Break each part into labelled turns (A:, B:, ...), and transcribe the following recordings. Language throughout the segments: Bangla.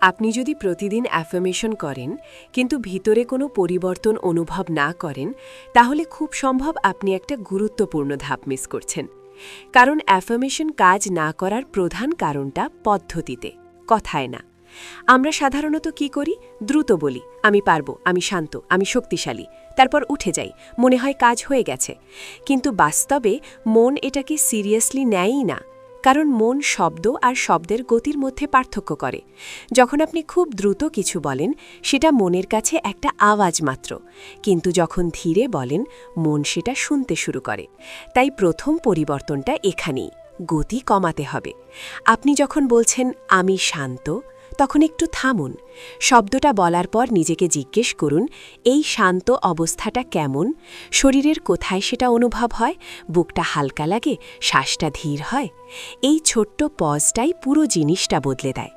A: আপনি যদি প্রতিদিন অ্যাফার্মেশন করেন কিন্তু ভিতরে কোনো পরিবর্তন অনুভব না করেন তাহলে খুব সম্ভব আপনি একটা গুরুত্বপূর্ণ ধাপ মিস করছেন। কারণ অ্যাফার্মেশন কাজ না করার প্রধান কারণটা পদ্ধতিতে, কথায় না। আমরা সাধারণত কি করি? দ্রুত বলি, আমি পারবো, আমি শান্ত, আমি শক্তিশালী, তারপর উঠে যাই, মনে হয় কাজ হয়ে গেছে। কিন্তু বাস্তবে মন এটাকে সিরিয়াসলি নেয়ই না। কারণ মন শব্দ আর শব্দের গতির মধ্যে পার্থক্য করে। যখন আপনি খুব দ্রুত কিছু বলেন সেটা মনের কাছে একটা আওয়াজ মাত্র, কিন্তু যখন ধীরে বলেন মন সেটা শুনতে শুরু করে। তাই প্রথম পরিবর্তনটা এখানেই, গতি কমাতে হবে। আপনি যখন বলছেন আমি শান্ত, তখন একটু থামুন। শব্দটা বলার পর নিজেকে জিজ্ঞেস করুন, এই শান্ত অবস্থাটা কেমন? শরীরের কোথায় সেটা অনুভব হয়? বুকটা হালকা লাগে? শ্বাসটা ধীর হয়? এই ছোট্ট পজটাই পুরো জিনিসটা বদলে দেয়।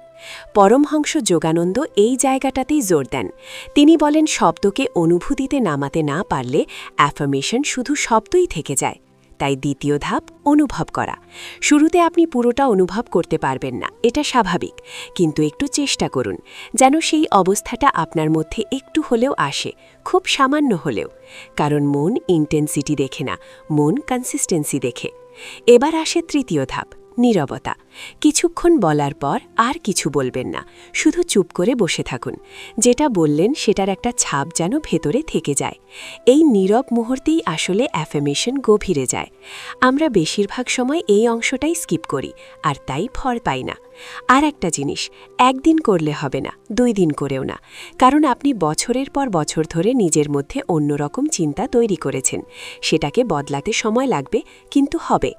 A: পরমহংস যোগানন্দ এই জায়গাটাতেই জোর দেন। তিনি বলেন, শব্দকে অনুভূতিতে নামাতে না পারলে অ্যাফার্মেশন শুধু শব্দই থেকে যায়। তাই দ্বিতীয় ধাপ, অনুভব করা। শুরুতে আপনি পুরোটা অনুভব করতে পারবেন না, এটা স্বাভাবিক। কিন্তু একটু চেষ্টা করুন যেন সেই অবস্থাটা আপনার মধ্যে একটু হলেও আসে, খুব সামান্য হলেও। কারণ মন ইন্টেন্সিটি দেখে না, মন কনসিস্টেন্সি দেখে। এবার আসে তৃতীয় ধাপ, নীরবতা। কিছুক্ষণ বলার পর আর কিছু বলবেন না, শুধু চুপ করে বসে থাকুন। যেটা বললেন সেটার একটা ছাপ যেন ভেতরে থেকে যায়। এই নীরব মুহূর্তেই আসলে অ্যাফার্মেশন গভীরে যায়। আমরা বেশিরভাগ সময় এই অংশটাই স্কিপ করি, আর তাই ফল পাই না। আর একটা জিনিস, একদিন করলে হবে না, 2 দিন করেও না। কারণ আপনি বছরের পর বছর ধরে নিজের মধ্যে অন্যরকম চিন্তা তৈরি করেছেন। সেটাকে বদলাতে সময় লাগবে, কিন্তু হবে।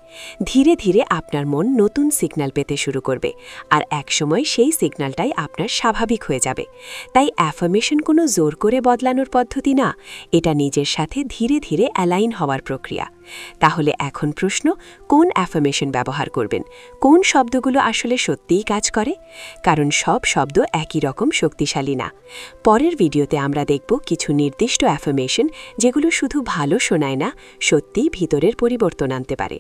A: ধীরে ধীরে আপনার মন নতুন সিগন্যাল পেতে শুরু করবে, আর একসময় সেই সিগন্যালটাই আপনার স্বাভাবিক হয়ে যাবে। তাই অ্যাফার্মেশন কোনো জোর করে বদলানোর পদ্ধতি না, এটা নিজের সাথে ধীরে ধীরে অ্যালাইন হওয়ার প্রক্রিয়া। তাহলে এখন প্রশ্ন, কোন অ্যাফার্মেশন ব্যবহার করবেন? কোন শব্দগুলো আসলে সত্যিই কাজ করে? কারণ সব শব্দ একই রকম শক্তিশালী না। পরের ভিডিওতে আমরা দেখব কিছু নির্দিষ্ট অ্যাফার্মেশন যেগুলো শুধু ভালো শোনায় না, সত্যিই ভিতরের পরিবর্তন আনতে পারে।